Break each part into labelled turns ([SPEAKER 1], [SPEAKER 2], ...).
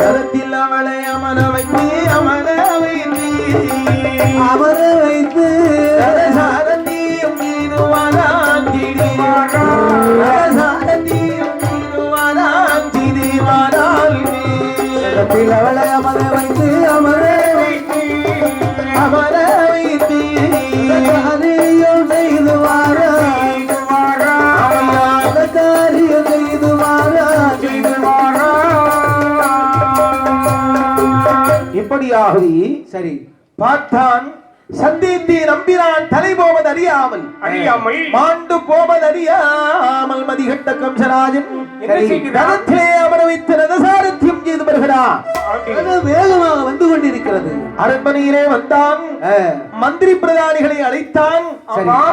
[SPEAKER 1] கரத்தில் அவளை அமர வைத்து சாரத்தியும்
[SPEAKER 2] அவளை அமர வைத்து அதையும் செய்து காரியம் செய்து
[SPEAKER 1] இப்படியாகவே
[SPEAKER 2] சரி
[SPEAKER 1] பார்த்தான். சந்தித்து நம்பினான் தலை போவது அறியாமல் மாண்டு போவது அறியாமல் மதிகட்ட கம்சராஜன் ரதத்திலே அமர வைத்து ரதசாரத்தியம் செய்து வருகிறான்.
[SPEAKER 2] வேகமாக வந்து கொண்டிருக்கிறது.
[SPEAKER 1] அரண்மனையிலே வந்தான். மந்திரி பிரதானிகளை அழைத்தான்.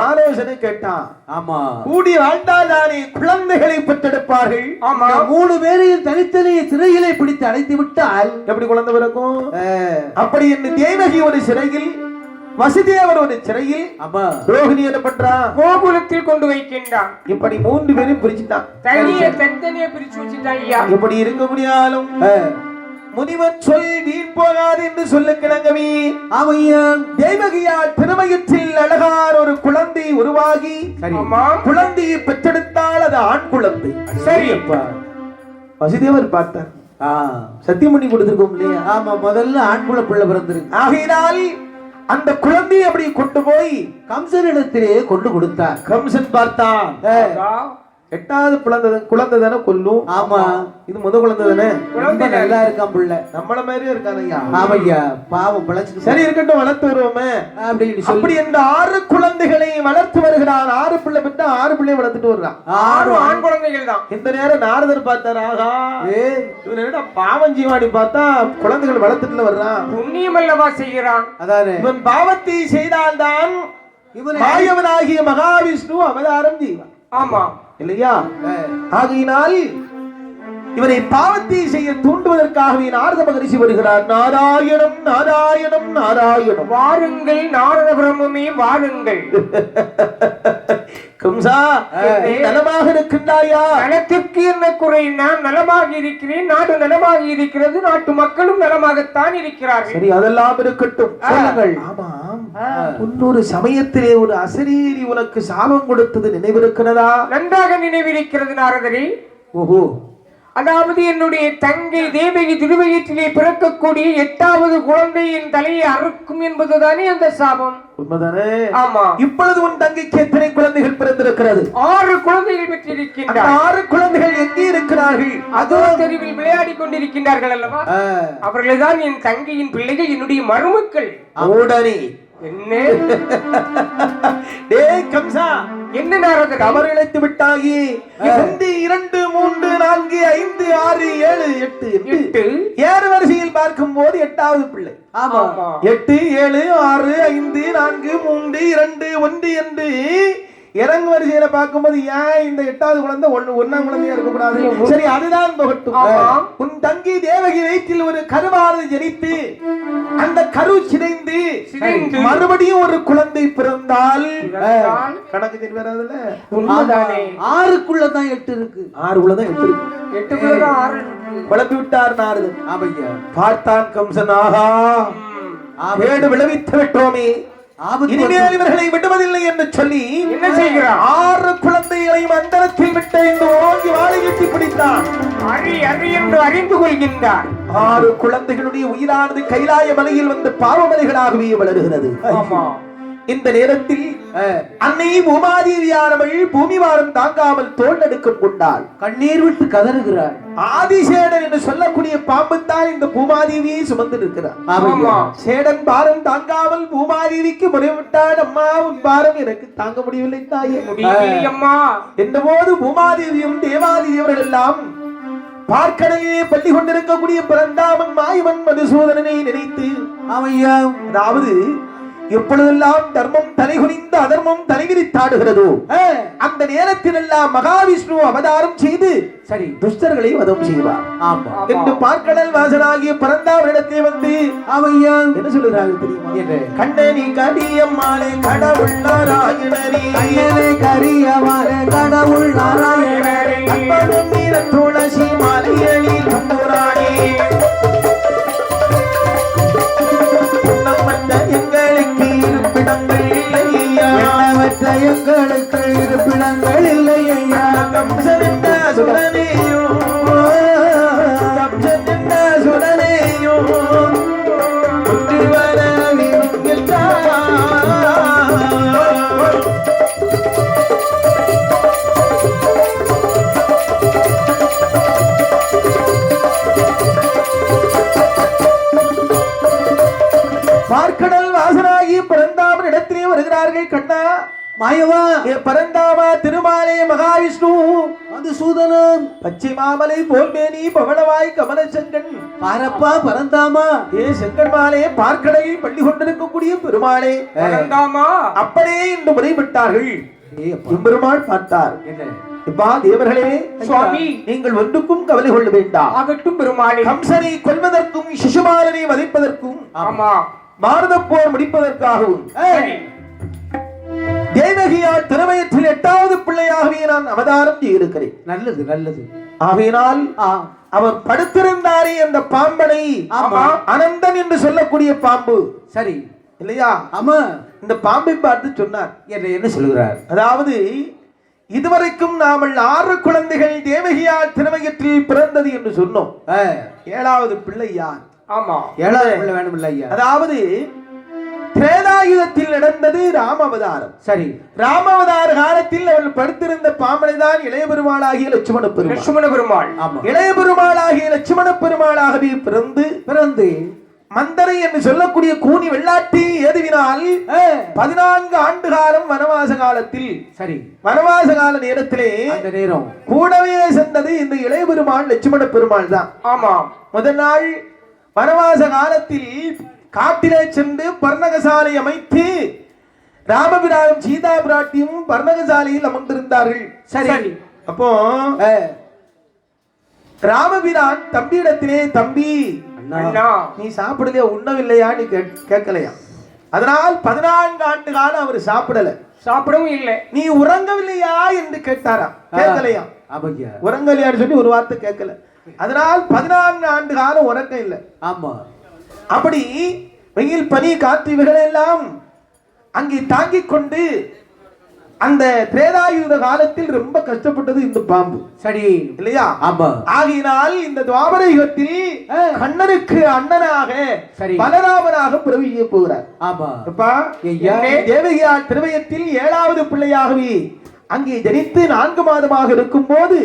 [SPEAKER 1] ஆலோசனை கேட்டான்.
[SPEAKER 2] ஆமா,
[SPEAKER 1] கூடி வாழ்ந்தால் தானே குழந்தைகளை பெற்றெடுப்பார்கள்.
[SPEAKER 2] ஆமா, 3 பேரையும் தனித்தனியே சிறையிலே பிடித்து அடைத்து விட்டால்
[SPEAKER 1] எப்படி குழந்தை பிறக்கும்? அப்படி என்று தேவகி ஒரு சிறையில், வசுதேவர் ஒரு சிறையில், ரோகிணி என்ன பண்றான்?
[SPEAKER 3] கோகுலத்தில் கொண்டு வைக்கின்றான்.
[SPEAKER 1] இப்படி 3 பேரும் பிரிச்சுட்டான்.
[SPEAKER 3] தனித்தனியே பிரிச்சு வச்சுட்டான்.
[SPEAKER 1] இப்படி இருக்க முடியாலும் முனிவர் சொல் வீண் போகாது என்று சொல்ல கிணங்கவி தேவகியால் திருமயத்தில் அழகார் ஒரு குழந்தை உருவாகி குழந்தையை பெற்றெடுத்தால் அது ஆண் குழந்தை. சரியப்பா, வசுதேவர் பார்த்தார். சத்தியம் பண்ணி கொடுத்திருக்கோம் இல்லையா?
[SPEAKER 2] ஆமா, முதல்ல ஆண் பிள்ளை பிறந்திருக்கு.
[SPEAKER 1] ஆகையினால் அந்த குழந்தையை அப்படி கொண்டு போய்
[SPEAKER 2] கம்சனிடத்திலே கொண்டு கொடுத்தார்.
[SPEAKER 1] கம்சன் பார்த்தான். 8வது குழந்தை தானே கொல்லும்.
[SPEAKER 2] ஆமா,
[SPEAKER 1] இது முத குழந்தை தானே.
[SPEAKER 2] குழந்தை நல்லா இருக்கான் புள்ள,
[SPEAKER 1] நம்மள மாதிரியே இருக்கான் ஐயா.
[SPEAKER 2] ஆமையா, பாவம் பிழைச்சு.
[SPEAKER 1] சரி இருக்கட்டும், வளர்த்து வருவோமே அப்படி இந்த 6 குழந்தைகளை வளர்த்து வருகிறான். 6 பிள்ளை பெற்று 6 பிள்ளையை வளர்த்துட்டு வர்றான்.
[SPEAKER 3] 6 ஆண் குழந்தைகள் தான்.
[SPEAKER 1] இந்த நேரம் நாரதர் பார்த்தார். ஆகா, இவன் என்ன பாவம் ஜீவாடி பார்த்தா குழந்தைகள் வளர்த்துட்டு வர்றான்.
[SPEAKER 3] புண்ணியம் அல்லவா செய்கிறான்.
[SPEAKER 1] அதானே, இவன் பாவத்தை செய்தால்தான் இவன் மாயவனாகிய மகாவிஷ்ணு அவதாரம் செய்வான்.
[SPEAKER 3] ஆமா
[SPEAKER 1] இல்லையா? ஆகையினால் இவரை பாவத்தை செய்ய தூண்டுவதற்காகவே நாரத மகரிஷி வருகிறார். நாராயணம் நாராயணம் நாராயணம்.
[SPEAKER 3] வாருங்கள் நாரத பிரம்மே வாருங்கள்.
[SPEAKER 1] கம்சா, நலமாக இருக்கின்றாயா?
[SPEAKER 3] நலத்திற்கு என்ன குறை? நான் நலமாக இருக்கிறேன், நாடு நலமாக இருக்கிறது, நாட்டு மக்களும் நலமாகத்தான் இருக்கிறார்கள்.
[SPEAKER 1] சரி, அதெல்லாம் இருக்கட்டும். முன்னொரு சமயத்திலே ஒரு அசரீரி உனக்கு சாபம் கொடுத்தது நினைவிருக்கிறதா?
[SPEAKER 3] நன்றாக நினைவிருக்கிறது நாரதரே.
[SPEAKER 1] ஓஹோ,
[SPEAKER 3] அதாவது என்னுடைய தங்கை தேவகி திருவயிற்றிலே பிறக்கக்கூடிய 8வது குழந்தையின் தலையை அறுக்கும் என்பதுதானே அந்த சாபம்.
[SPEAKER 1] உண்மைதானே?
[SPEAKER 3] ஆமா.
[SPEAKER 1] இப்பொழுது உன் தங்கைக்கு எத்தனை குழந்தைகள் பிறந்திருக்கிறது?
[SPEAKER 3] 6 குழந்தைகள் பெற்றிருக்கின்றனர்.
[SPEAKER 1] 6 குழந்தைகள் எங்கே இருக்கிறார்கள்?
[SPEAKER 3] அதோ தெருவில் விளையாடி கொண்டிருக்கின்றார்கள் அல்லவா? அவர்கள்தான் என் தங்கையின் பிள்ளைகள், என்னுடைய மருமக்கள்.
[SPEAKER 1] உடனே
[SPEAKER 3] என்ன
[SPEAKER 1] டேய் கம்சா,
[SPEAKER 3] என்ன நாரதர்
[SPEAKER 1] தவறு இழைத்து விட்டாயே. 2 3 4 5 6 7 8 ஏறு வரிசையில் பார்க்கும் போது 8வது பிள்ளை.
[SPEAKER 2] ஆமா,
[SPEAKER 1] 8 7 6 5 4 3 2 1 என்று இறங்கு வரிசையில பார்க்கும்போது ஏன் இந்த 8வது குழந்தை 1ஆம் குழந்தையா இருக்க கூடாது? சரி, அதுதான் போகட்டும். உன் தங்கி தேவகி வயிற்றில் ஒரு கருவாறு ஜனித்து அந்த கரு சிதைந்து மறுபடியும் ஒரு குழந்தை பிறந்தால் கணக்கு தெரியாதுல்ல?
[SPEAKER 2] 6க்குள்ளதான் 8 இருக்கு.
[SPEAKER 1] 6க்குள்ளதான் 8 இருக்கு.
[SPEAKER 3] 8 6
[SPEAKER 1] குழப்பி விட்டார் நாரதர். பார்த்தான் கம்சன். ஆகா, வேடு விளைவித்து விட்டோமே, இனிமேல் இவர்களை விடுவதில்லை என்று சொல்லி
[SPEAKER 3] என்ன செய்கிறார்?
[SPEAKER 1] 6 குழந்தைகளையும் அந்தரத்தில் விட்டு இந்த ஓங்கி வாளை எட்டி பிடித்தான்.
[SPEAKER 3] அறி என்று அறிந்து கொள்கின்றார்.
[SPEAKER 1] 6 குழந்தைகளுடைய உயிரானது கைலாய மலையில் வந்து பாவமலைகளாகவே வளருகிறது. இந்த நேரத்தில் அன்னை பூமாதேவியானவள் பூமி வாரம் தாங்காமல் தோல் நடுக்கம் கொண்டாள்.
[SPEAKER 2] கண்ணீர் விட்டு கதறுகிறாள்.
[SPEAKER 1] ஆதிசேடன் என்று சொல்லக்கூடிய பாம்பு தான் இந்த பூமாதேவியை சுமந்து இருக்கிறார். சேடன் பாரம் தாங்காமல் பூமாதேவிக்கு முறைவிட்டான். அம்மா, உன் பாரம் எனக்கு தாங்க முடியவில்லை தாயே என்ற போது பூமாதேவியும் தேவாதேவியவர்கள் எல்லாம் பார்க்கடலிலே பள்ளி கொண்டிருக்கக்கூடிய பரந்தாமன் மாயவன் மதுசூதனனை நினைத்து அதாவது எப்பொழுதெல்லாம் தர்மம் தலைகுனிந்து அதர்மம் தலைவிரித்தாடுகிறதோ அந்த நேரத்தில் எல்லாம் மகாவிஷ்ணு அவதாரம் செய்து சரி துஷ்டர்களை வதம் செய்வார். என்று பார்க்கடல் வாசனாகிய பரந்தாவரிடத்தை வந்து அவையா என்ன சொல்லுகிறார்கள் தெரியுமா? கண்ணனி கரியம்மாளே கடவுள் நாராயணனே, கண்ணனே கரியம்மாளே கடவுள் நாராயணனே, அப்பனும் நீர துளசி மாலையணி தம்புராணி கண்ணா
[SPEAKER 2] மாயவா
[SPEAKER 1] பரந்தாமா திருமாலே மகாவிஷ்ணு
[SPEAKER 2] அது சூதனம்
[SPEAKER 1] பச்சை மாமலை போல்மேனி பவளவாய் கமல செங்கன்
[SPEAKER 2] பாரப்பா பரந்தாமா
[SPEAKER 1] செங்கன்மாலே பார்க்கடையில் பள்ளி கொண்டிருக்கக்கூடிய பெருமாளே
[SPEAKER 3] பரந்தாமா
[SPEAKER 1] அப்படியே என்று முறைப்பட்டார்கள். பெருமாள் பார்த்தார்.
[SPEAKER 2] என்ன
[SPEAKER 1] இப்பா தேவர்களே
[SPEAKER 3] சுவாமி
[SPEAKER 1] நீங்கள் ஒன்றுக்கும் கவலை கொள்ள வேண்டாம்.
[SPEAKER 3] ஆகட்டும் பெருமாளே.
[SPEAKER 1] கம்சனை கொல்வதற்கும் சிசுபாலனை வதைப்பதற்கும்
[SPEAKER 3] ஆமா
[SPEAKER 1] பாரத போர் முடிப்பதற்காகவும் தேவகியால் திருமயத்தில் 8வது பிள்ளையாகவே நான் அவதாரம் செய்திருக்கிறேன்.
[SPEAKER 2] நல்லது நல்லது.
[SPEAKER 1] ஆகையினால் அவர் படுத்திருந்தாரே அந்த பாம்பனை அனந்தன் என்று சொல்லக்கூடிய பாம்பு
[SPEAKER 2] சரி
[SPEAKER 1] இல்லையா?
[SPEAKER 2] ஆமா.
[SPEAKER 1] இந்த பாம்பை பார்த்து சொன்னார்.
[SPEAKER 2] என்ன சொல்கிறார்?
[SPEAKER 1] அதாவது இதுவரைக்கும் நாமல் 6 குழந்தைகள் தேவகியால் திருமயத்தில் பிறந்தது என்று சொன்னோம். 7வது பிள்ளை யார்?
[SPEAKER 3] ஆமா
[SPEAKER 2] 7வது பிள்ளை வேணும் இல்ல ஐயா.
[SPEAKER 1] அதாவது திரேதாயுதத்தில் நடந்தது ராமவதாரம்.
[SPEAKER 2] சரி
[SPEAKER 1] ராமவதார காலத்தில் அவள் படுத்திருந்த பாம்பனை தான் இளைய பெருமாளாகிய லட்சுமண
[SPEAKER 3] பெருமாள்.
[SPEAKER 1] இளைய பெருமாளாகிய லட்சுமண பெருமாளாகவே பிறந்து மந்தரை என்று சொல்லக்கூடிய கூனி வெள்ளாட்டி ஏதுவினால் 14 ஆண்டு காலம் வனவாச காலத்தில்
[SPEAKER 2] சரி
[SPEAKER 1] வனவாச கால நேரத்திலே
[SPEAKER 2] அந்த நேரம்
[SPEAKER 1] கூடவே சென்றது இந்த இளைய பெருமாள் லட்சுமண பெருமாள் தான்.
[SPEAKER 3] ஆமா
[SPEAKER 1] முதல் நாள் வனவாச காலத்தில் காட்டிலே சென்று பர்ணகசாலை அமைத்து ராமபிரானும் சீதா பிராட்டியும் பர்ணகசாலையில் அமர்ந்திருந்தார்கள். சரி அப்போ ராமபிரான் தம்பியிடத்திலே தம்பி நீ சாப்பிடலையா உண்ணவில்லையா நீ கேட்கலையா? அதனால் 14 ஆண்டு காலம் அவர் சாப்பிடவும் இல்லை. நீ உறங்கவில்லையா என்று கேட்டாரா? கேட்கலையா? உறங்கலையான்னு சொல்லி ஒரு வார்த்தை கேட்கல. அதனால் 14 ஆண்டு காலம் உறக்கம் இல்லை.
[SPEAKER 2] ஆமா.
[SPEAKER 1] அப்படி வெயில் பனி காற்று இவைகளெல்லாம் அங்கே தாங்கிக் கொண்டு அந்த திரேதாயுத காலத்தில் ரொம்ப கஷ்டப்பட்டது இந்த பாம்பு. சரி இல்லையா? ஆமா. ஆகையினால் இந்த துவாபர யுகத்தில் கண்ணனுக்கு அண்ணனாக பலராமனாக பிரவிக்க போகிறார். ஆமா. தேவகியார் திருவயத்தில் 7வது பிள்ளையாகவே அங்கே ஜனித்து 4 மாதமாக இருக்கும் போது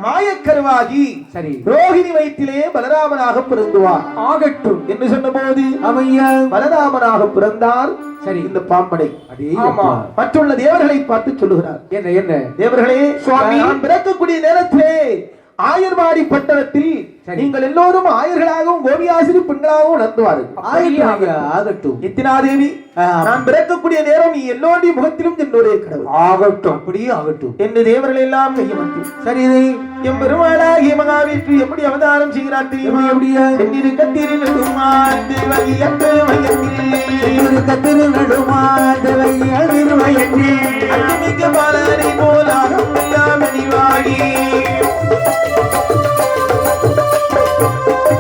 [SPEAKER 1] மாயக்கருவாகி சரி ரோகிணி வயிற்றிலே பலராமனாக பிறந்துவார். ஆகட்டும் என்று சொன்ன போது பலராமனாக பிறந்தார். சரி இந்த பாம்பனை மற்றுள்ள தேவர்களை பார்த்து சொல்லுகிறார். என்ன தேவர்களே சுவாமி நான் பிறக்கக்கூடிய நேரத்திலே ஆயர்வாடி பட்டணத்தில் நீங்கள் எல்லோரும் ஆயர்களாகவும் கோபியாசிரி பெண்களாகவும் நடத்துவார்கள். ஆகட்டும் இத்தினாதேவி நான் பிறக்கக்கூடிய நேரம் நீ எல்லோருடைய முகத்திலும் என்னுடைய கடவுள். ஆகட்டும் அப்படியே ஆகட்டும் என்று தேவர்கள் எல்லாம் கையமர்த்தி சரி எம் பெருமாளாகிய மகாவிஷ்ணு எப்படி அவதாரம் செய்கிறார் தெரியுமா? எப்படியா கத்திரி நடுமாமிக்க பாலனை போலாகும்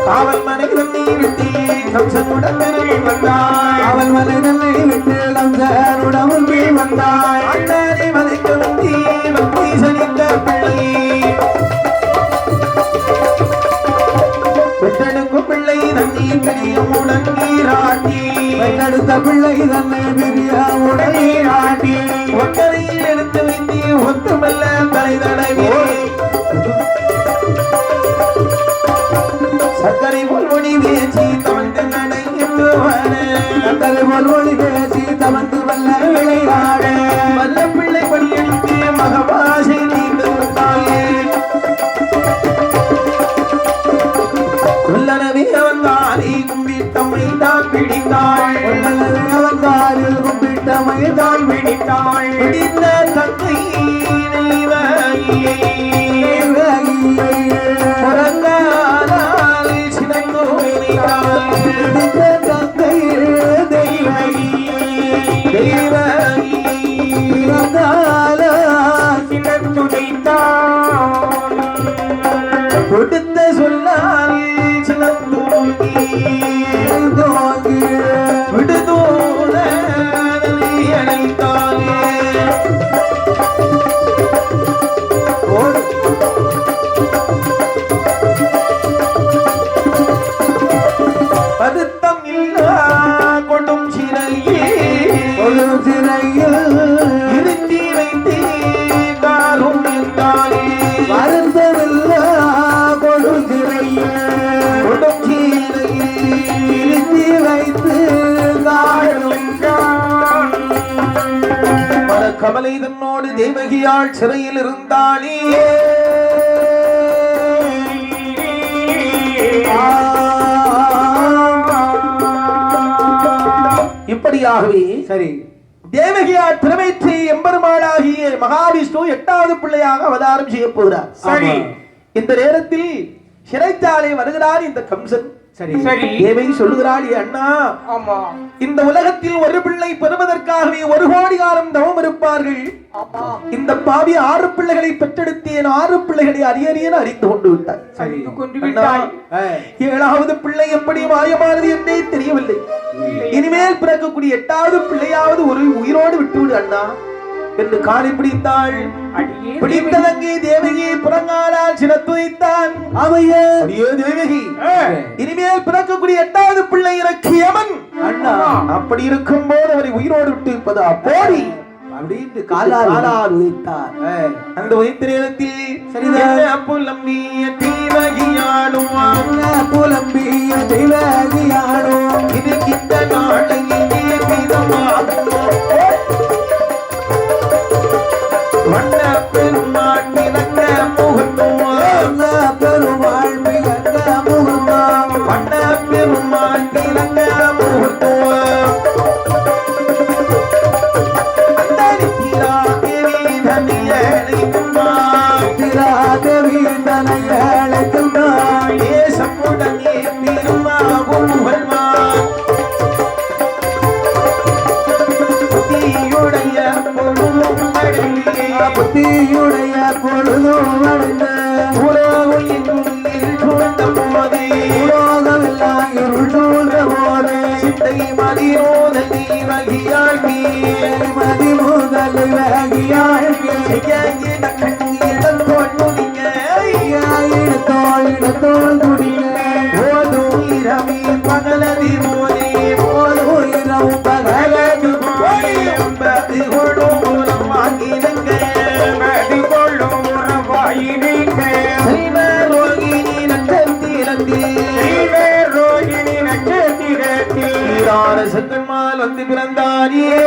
[SPEAKER 1] காவல் மனை தண்ணி விட்டு கம்சனுடன் வந்தாய். அவள் மலை தண்ணி விட்டு கம்சனுடன் வந்தாய். அண்ணனை மதிக்க வந்தி வந்தி சனித்த பிள்ளை பெற்றெடுக்கும் பிள்ளை தண்ணீர் பெரிய உடனீராட்டி பெற்றெடுத்த பிள்ளை தன்னை பெரிய உடனீராட்டி ஒட்டரையில் எடுத்து வைத்து ஒத்துமல்ல தலை தடவி சக்கரை பொல்வொடி பேசி தவழ்ந்து நடையிட்டுவான சக்கரை பொல்வொடி பேசி தவழ்ந்து வல்ல விளையாட வல்ல பிள்ளை படியெடுத்து மகபாசை நீந்தாயே கொல்லனவே அவன் தாரி கும்பிட்டமை தான் பிடித்தாள். கொல்லனவே அவன் தாரில் கும்பிட்டமை தான் பிடித்தாள். பிடித்த தங்கை கொடுத்த சொல்லால் சிலந்தோங்கி விடுதோல அழைத்தாலே பதுத்தம் இல்லா கொடும் சிறையே இருத்தி வைத்தே காலும் என்றாலே வருந்தமில்லா கொடும் சிறையே கமலை தன்னோடு தேவகியாள் சிறையில் இருந்தாளே. இப்படியாகவே
[SPEAKER 2] சரி
[SPEAKER 1] தேவகியார் திறமைற்றி எம்பெருமாளாகிய மகாவிஷ்ணு 8வது பிள்ளையாக அவதாரம் செய்ய போகிறார்.
[SPEAKER 3] சரி.
[SPEAKER 1] இந்த நேரத்தில் சிறைச்சாலை வருகிறார் இந்த கம்சன்.
[SPEAKER 2] சரி
[SPEAKER 3] சரி.
[SPEAKER 1] தேவகி சொல்லுகிறாள், அண்ணா,
[SPEAKER 3] ஆமா,
[SPEAKER 1] இந்த உலகத்தில் ஒரு பிள்ளை பெறுவதற்காகவே 1 கோடி காலம் தவம் இருப்பார்கள்.
[SPEAKER 3] ஆமா,
[SPEAKER 1] இந்த பாவி 6 பிள்ளைகளை பெற்றெடுத்தேன், 6 பிள்ளைகளை அரியறியன் அறிந்து கொண்டு விட்டார்.
[SPEAKER 3] அறிந்து கொண்டு விட்டாய்.
[SPEAKER 1] 7வது பிள்ளை எப்படி மாயமானது என்றே தெரியவில்லை. இனிமேல் பிறக்கக்கூடிய 8வது பிள்ளையாவது ஒரு உயிரோடு விட்டுவிடு அண்ணா என்று காலை பிடித்தாள்.
[SPEAKER 3] அடியே
[SPEAKER 1] பிடித்ததங்கே தேவகியை புறங்காலால் சினத்து வைத்தான்.
[SPEAKER 2] அவையே
[SPEAKER 1] அடியே தேவகி, இனிமேல் பிறக்கக்கூடிய 8வது பிள்ளை எனக்கு யமன்
[SPEAKER 2] அண்ணா
[SPEAKER 1] அப்படி இருக்கும் போது அவரை உயிரோடு விட்டு இருப்பதா போடி
[SPEAKER 2] அப்படின்னு காலால் உதைத்தார்.
[SPEAKER 1] அந்த உதைத்த நேரத்தில்
[SPEAKER 2] சரிதான்.
[SPEAKER 1] புலம்பிய தேவகியாடும்
[SPEAKER 2] புலம்பிய தேவகியாடும்
[SPEAKER 1] இது இந்த நாளையிலே பிதமாகும் வண்ண பெருமாள் மிளங்க முகத்துவான்
[SPEAKER 2] பெருமாள் மிளங்க முகத்தான்
[SPEAKER 1] வண்ண பெருமாள் மிளங்க முகத்துவான் அந்த நித்திரா தேவி தனியலை குமார்
[SPEAKER 2] தேவி தனையலை குமார்
[SPEAKER 1] ஏசமுடனே பெருமாவும் புகழ்வான் புத்தியுடைய பொழுதும் அடங்கியே
[SPEAKER 2] புத்தியுடைய பொழுதும் அடைந்த
[SPEAKER 1] உலகம் என்னும் இருள் சூழ்ந்த போதே
[SPEAKER 2] உலகமெல்லாம் இருள் சூழ்ந்த போதே
[SPEAKER 1] சிந்தை மதியோதல் தேவகியாழ்வி
[SPEAKER 2] மதிமுதல் வகியாழ்வி
[SPEAKER 1] செய்யிட கண்ணீடம் தோன்றுதிங்க
[SPEAKER 2] இடத்தோள் துடிய
[SPEAKER 1] ஓதும் இரவி பகலதி போதே
[SPEAKER 2] போதும் இரவு பகலது
[SPEAKER 1] என்பது கொள்ளும் மூலம் வாங்கிடுங்க
[SPEAKER 3] கொள்ளும் உறவாயினீங்க.
[SPEAKER 1] ரோகிணி நட்சத்திரத்தில்
[SPEAKER 3] ரோகிணி நட்சத்திரத்தில்
[SPEAKER 1] செங்கன்மால் வந்து பிறந்தாரியே